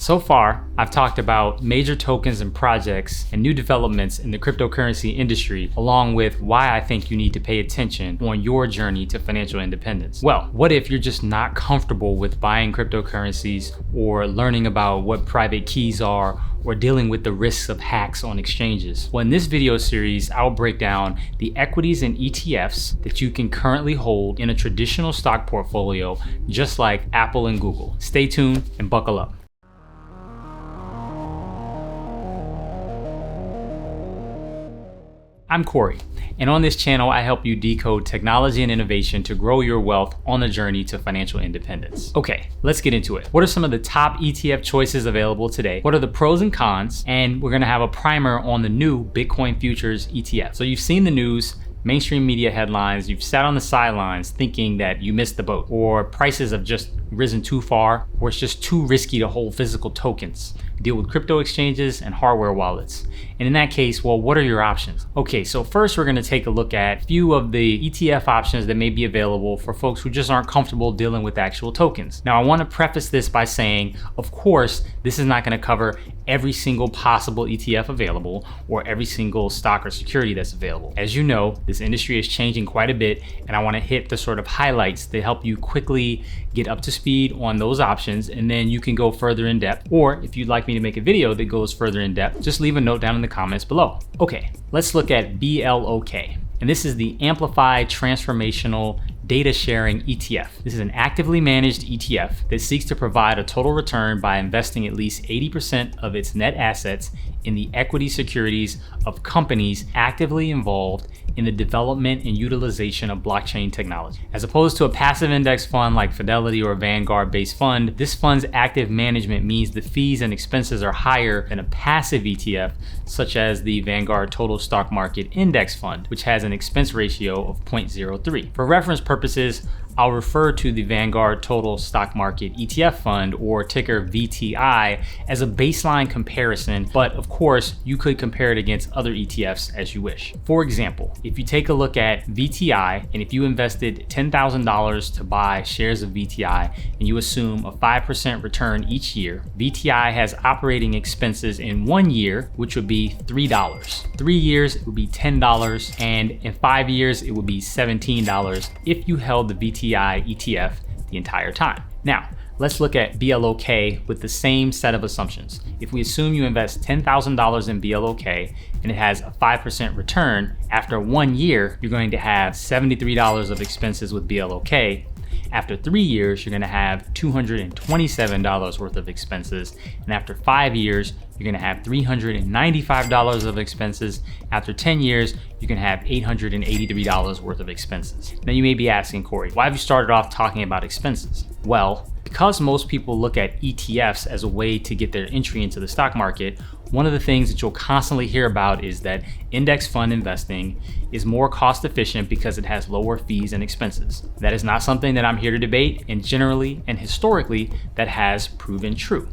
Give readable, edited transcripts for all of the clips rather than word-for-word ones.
So far, I've talked about major tokens and projects and new developments in the cryptocurrency industry, along with why I think you need to pay attention on your journey to financial independence. Well, what if you're just not comfortable with buying cryptocurrencies or learning about what private keys are or dealing with the risks of hacks on exchanges? Well, in this video series, I'll break down the equities and ETFs that you can currently hold in a traditional stock portfolio, just like Apple and Google. Stay tuned and buckle up. I'm Corey, and on this channel, I help you decode technology and innovation to grow your wealth on the journey to financial independence. Okay, let's get into it. What are some of the top ETF choices available today? What are the pros and cons? And we're gonna have a primer on the new Bitcoin futures ETF. So you've seen the news, mainstream media headlines, you've sat on the sidelines thinking that you missed the boat, or prices have just risen too far, or it's just too risky to hold physical tokens, deal with crypto exchanges and hardware wallets. And in that case, well, what are your options? Okay, so first we're gonna take a look at a few of the ETF options that may be available for folks who just aren't comfortable dealing with actual tokens. Now, I wanna preface this by saying, of course, this is not gonna cover every single possible ETF available or every single stock or security that's available. As you know, this industry is changing quite a bit, and I wanna hit the sort of highlights that help you quickly get up to speed on those options, and then you can go further in depth. Or if you'd like me to make a video that goes further in depth, just leave a note down in the comments below. Okay, let's look at BLOK. And this is the Amplified Transformational Data Sharing ETF. This is an actively managed ETF that seeks to provide a total return by investing at least 80% of its net assets in the equity securities of companies actively involved in the development and utilization of blockchain technology. As opposed to a passive index fund like Fidelity or a Vanguard-based fund, this fund's active management means the fees and expenses are higher than a passive ETF, such as the Vanguard Total Stock Market Index Fund, which has an expense ratio of 0.03. For reference purposes, I'll refer to the Vanguard Total Stock Market ETF Fund, or ticker VTI, as a baseline comparison, but of course, you could compare it against other ETFs as you wish. For example, if you take a look at VTI, and if you invested $10,000 to buy shares of VTI, and you assume a 5% return each year, VTI has operating expenses in 1 year, which would be $3. 3 years, it would be $10, and in 5 years, it would be $17 if you held the VTI ETF the entire time. Now, let's look at BLOK with the same set of assumptions. If we assume you invest $10,000 in BLOK and it has a 5% return, after 1 year, you're going to have $73 of expenses with BLOK. After 3 years, you're gonna have $227 worth of expenses. And after 5 years, you're gonna have $395 of expenses. After 10 years, you can have $883 worth of expenses. Now you may be asking, Corey, why have you started off talking about expenses? Well, because most people look at ETFs as a way to get their entry into the stock market, one of the things that you'll constantly hear about is that index fund investing is more cost efficient because it has lower fees and expenses. That is not something that I'm here to debate, and generally and historically, that has proven true.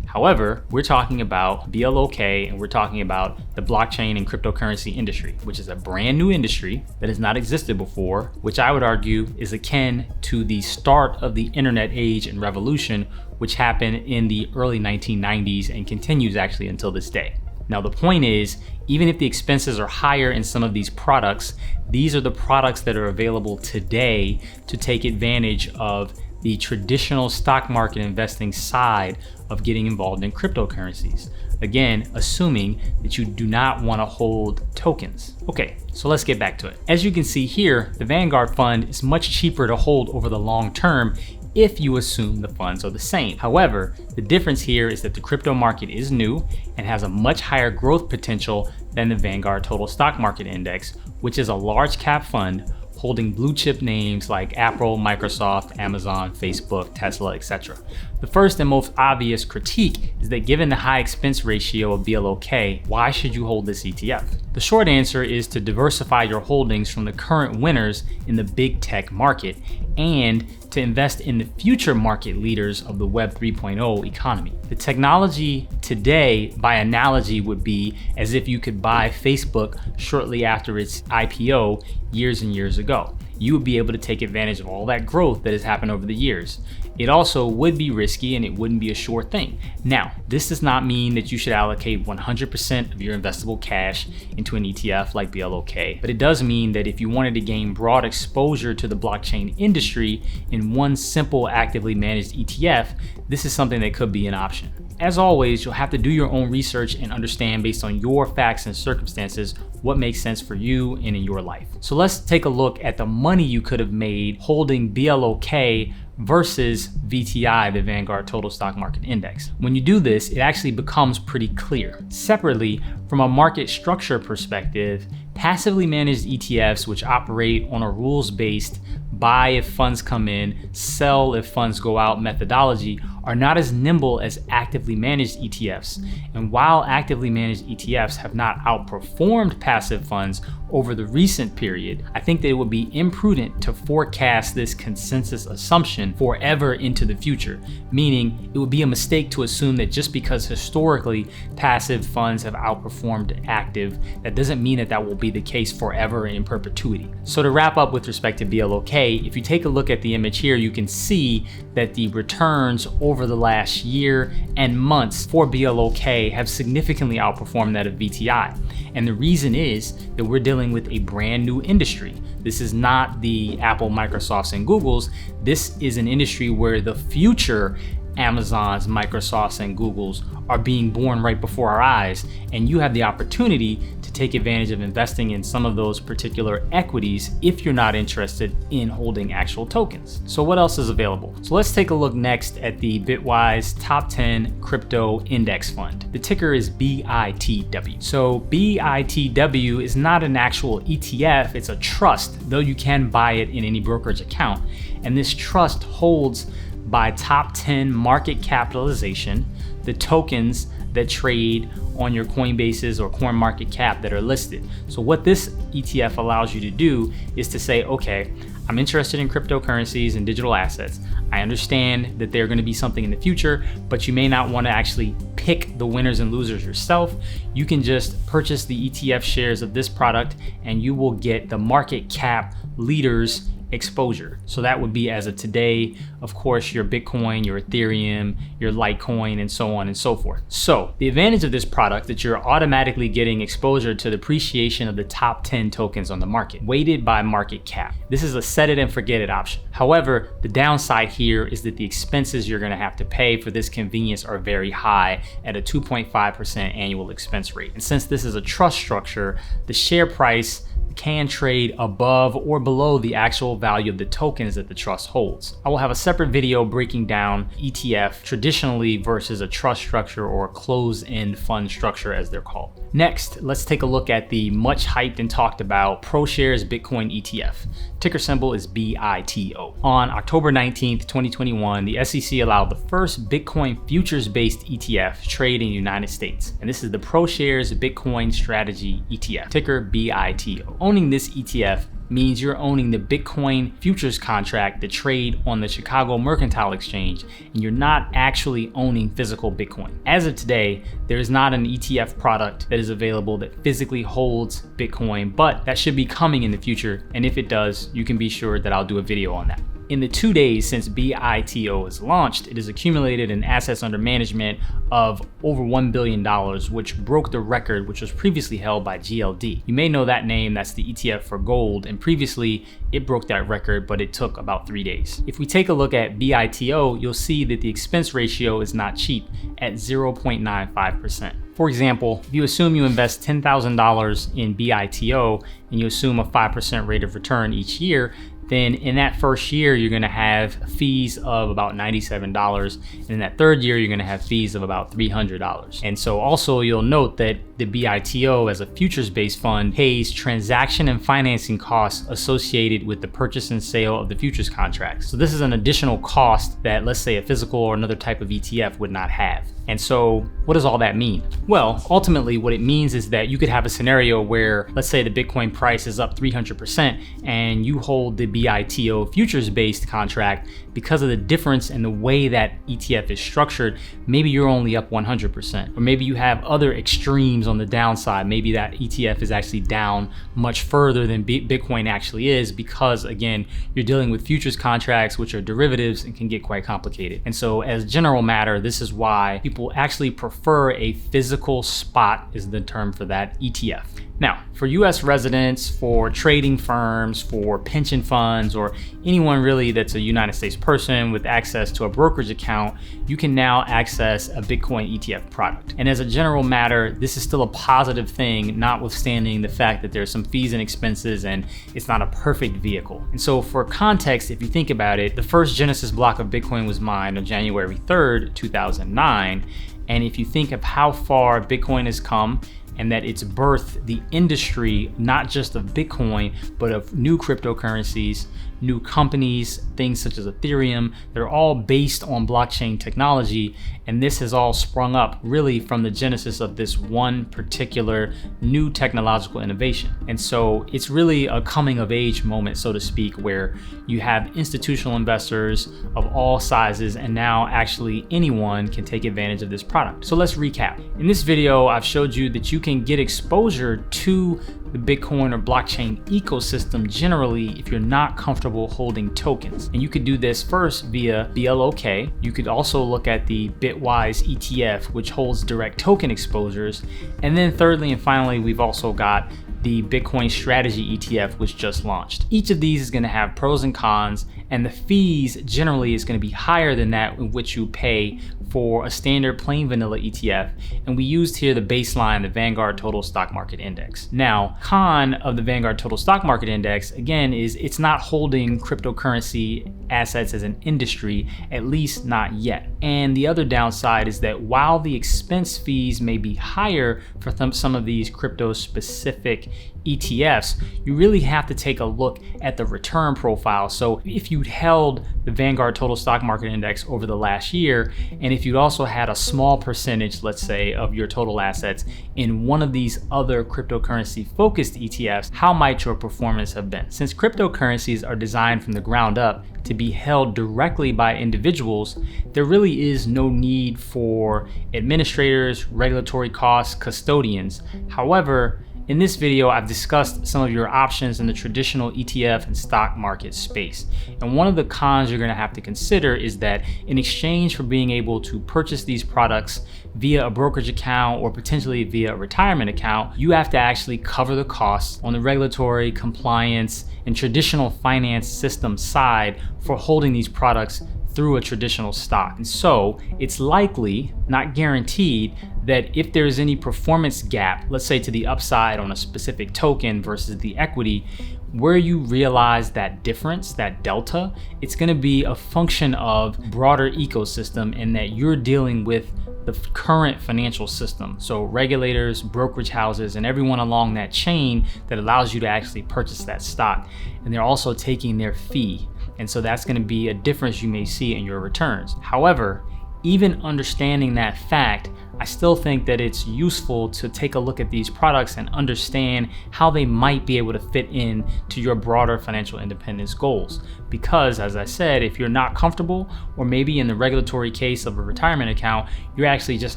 However, we're talking about BLOK, and we're talking about the blockchain and cryptocurrency industry, which is a brand new industry that has not existed before, which I would argue is akin to the start of the internet age and revolution, which happened in the early 1990s and continues actually until this day. Now, the point is, even if the expenses are higher in some of these products, these are the products that are available today to take advantage of the traditional stock market investing side of getting involved in cryptocurrencies. Again, assuming that you do not want to hold tokens. Okay, so let's get back to it. As you can see here, the Vanguard fund is much cheaper to hold over the long term if you assume the funds are the same. However, the difference here is that the crypto market is new and has a much higher growth potential than the Vanguard Total Stock Market Index, which is a large cap fund holding blue chip names like Apple, Microsoft, Amazon, Facebook, Tesla, etc. The first and most obvious critique is that given the high expense ratio of BLOK, why should you hold this ETF? The short answer is to diversify your holdings from the current winners in the big tech market and to invest in the future market leaders of the Web 3.0 economy. The technology today, by analogy, would be as if you could buy Facebook shortly after its IPO years and years ago. You would be able to take advantage of all that growth that has happened over the years. It also would be risky and it wouldn't be a sure thing. Now, this does not mean that you should allocate 100% of your investable cash into an ETF like BLOK, but it does mean that if you wanted to gain broad exposure to the blockchain industry in one simple actively managed ETF, this is something that could be an option. As always, you'll have to do your own research and understand based on your facts and circumstances what makes sense for you and in your life. So let's take a look at the money you could have made holding BLOK versus VTI, the Vanguard Total Stock Market Index. When you do this, it actually becomes pretty clear. Separately, from a market structure perspective, passively managed ETFs, which operate on a rules-based buy if funds come in, sell if funds go out methodology, are not as nimble as actively managed ETFs. And while actively managed ETFs have not outperformed passive funds over the recent period, I think that it would be imprudent to forecast this consensus assumption forever into the future, meaning it would be a mistake to assume that just because historically passive funds have outperformed active, that doesn't mean that that will be the case forever and in perpetuity. So to wrap up with respect to BLOK, if you take a look at the image here, you can see that the returns over the last year and months for BLOK have significantly outperformed that of VTI. And the reason is that we're dealing with a brand new industry. This is not the Apple, Microsofts, and Googles. This is an industry where the future Amazons, Microsofts, and Googles are being born right before our eyes, and you have the opportunity to take advantage of investing in some of those particular equities if you're not interested in holding actual tokens. So what else is available? So let's take a look next at the Bitwise Top 10 Crypto Index Fund. The ticker is BITW. So BITW is not an actual ETF, it's a trust, though you can buy it in any brokerage account. And this trust holds by top 10 market capitalization, the tokens that trade on your Coinbases or CoinMarketCap that are listed. So what this ETF allows you to do is to say, okay, I'm interested in cryptocurrencies and digital assets. I understand that they're going to be something in the future, but you may not want to actually pick the winners and losers yourself. You can just purchase the ETF shares of this product and you will get the market cap leaders exposure. So that would be, as of today, of course, your Bitcoin, your Ethereum, your Litecoin, and so on and so forth. So the advantage of this product that you're automatically getting exposure to the appreciation of the top 10 tokens on the market, weighted by market cap. This is a set it and forget it option. However, the downside here is that the expenses you're going to have to pay for this convenience are very high at a 2.5% annual expense rate. And since this is a trust structure, the share price can trade above or below the actual value of the tokens that the trust holds. I will have a separate video breaking down ETF traditionally versus a trust structure or a closed-end fund structure as they're called. Next, let's take a look at the much hyped and talked about ProShares Bitcoin ETF. Ticker symbol is BITO. On October 19th, 2021, the SEC allowed the first Bitcoin futures-based ETF to trade in the United States. And this is the ProShares Bitcoin Strategy ETF, ticker BITO. Owning this ETF means you're owning the Bitcoin futures contract that trade on the Chicago Mercantile Exchange, and you're not actually owning physical Bitcoin. As of today, there is not an ETF product that is available that physically holds Bitcoin, but that should be coming in the future, and if it does, you can be sure that I'll do a video on that. In the 2 days since BITO was launched, it has accumulated an assets under management of over $1 billion, which broke the record which was previously held by GLD. You may know that name, that's the ETF for gold, and previously it broke that record, but it took about 3 days. If we take a look at BITO, you'll see that the expense ratio is not cheap at 0.95%. For example, if you assume you invest $10,000 in BITO and you assume a 5% rate of return each year, then in that first year, you're gonna have fees of about $97. And in that third year, you're gonna have fees of about $300. And so also you'll note that the BITO as a futures-based fund pays transaction and financing costs associated with the purchase and sale of the futures contracts. So this is an additional cost that, let's say, a physical or another type of ETF would not have. And so what does all that mean? Well, ultimately what it means is that you could have a scenario where, let's say the Bitcoin price is up 300% and you hold the BITO futures-based contract, because of the difference in the way that ETF is structured, maybe you're only up 100%, or maybe you have other extremes on the downside. Maybe that ETF is actually down much further than Bitcoin actually is, because again, you're dealing with futures contracts, which are derivatives and can get quite complicated. And so as a general matter, this is why people actually prefer a physical spot, is the term for that, ETF. Now, for US residents, for trading firms, for pension funds, or anyone really that's a United States person with access to a brokerage account, you can now access a Bitcoin ETF product. And as a general matter, this is still a positive thing, notwithstanding the fact that there's some fees and expenses and it's not a perfect vehicle. And so for context, if you think about it, the first Genesis block of Bitcoin was mined on January 3rd, 2009. And if you think of how far Bitcoin has come, and that it's birthed the industry, not just of Bitcoin, but of new cryptocurrencies, new companies, things such as Ethereum. They're all based on blockchain technology. And this has all sprung up really from the genesis of this one particular new technological innovation. And so it's really a coming of age moment, so to speak, where you have institutional investors of all sizes, and now actually anyone can take advantage of this product. So let's recap. In this video, I've showed you that you can get exposure to the Bitcoin or blockchain ecosystem generally if you're not comfortable holding tokens. And you could do this first via BLOK. You could also look at the Bitwise ETF, which holds direct token exposures. And then thirdly and finally, we've also got the Bitcoin Strategy ETF, which just launched. Each of these is going to have pros and cons, and the fees generally is going to be higher than that in which you pay for a standard plain vanilla ETF. And we used here the baseline, the Vanguard Total Stock Market Index. Now, con of the Vanguard Total Stock Market Index, again, is it's not holding cryptocurrency assets as an industry, at least not yet. And the other downside is that while the expense fees may be higher for some of these crypto specific ETFs, you really have to take a look at the return profile. So if you'd held the Vanguard Total Stock Market Index over the last year, and if you'd also had a small percentage, let's say, of your total assets in one of these other cryptocurrency focused ETFs, how might your performance have been? Since cryptocurrencies are designed from the ground up to be held directly by individuals, there really is no need for administrators, regulatory costs, custodians. However, in this video, I've discussed some of your options in the traditional ETF and stock market space. And one of the cons you're going to have to consider is that in exchange for being able to purchase these products via a brokerage account or potentially via a retirement account, you have to actually cover the costs on the regulatory, compliance, and traditional finance system side for holding these products through a traditional stock. And so it's likely, not guaranteed, that if there's any performance gap, let's say to the upside on a specific token versus the equity, where you realize that difference, that delta, it's going to be a function of broader ecosystem, and that you're dealing with the current financial system. So regulators, brokerage houses, and everyone along that chain that allows you to actually purchase that stock. And they're also taking their fee. And so that's going to be a difference you may see in your returns. However, even understanding that fact, I still think that it's useful to take a look at these products and understand how they might be able to fit in to your broader financial independence goals. Because as I said, if you're not comfortable, or maybe in the regulatory case of a retirement account, you're actually just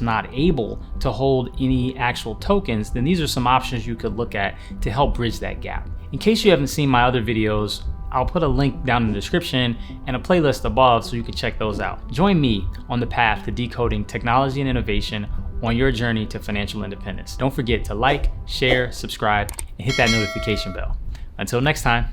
not able to hold any actual tokens, then these are some options you could look at to help bridge that gap. In case you haven't seen my other videos, I'll put a link down in the description and a playlist above so you can check those out. Join me on the path to decoding technology and innovation on your journey to financial independence. Don't forget to like, share, subscribe, and hit that notification bell. Until next time.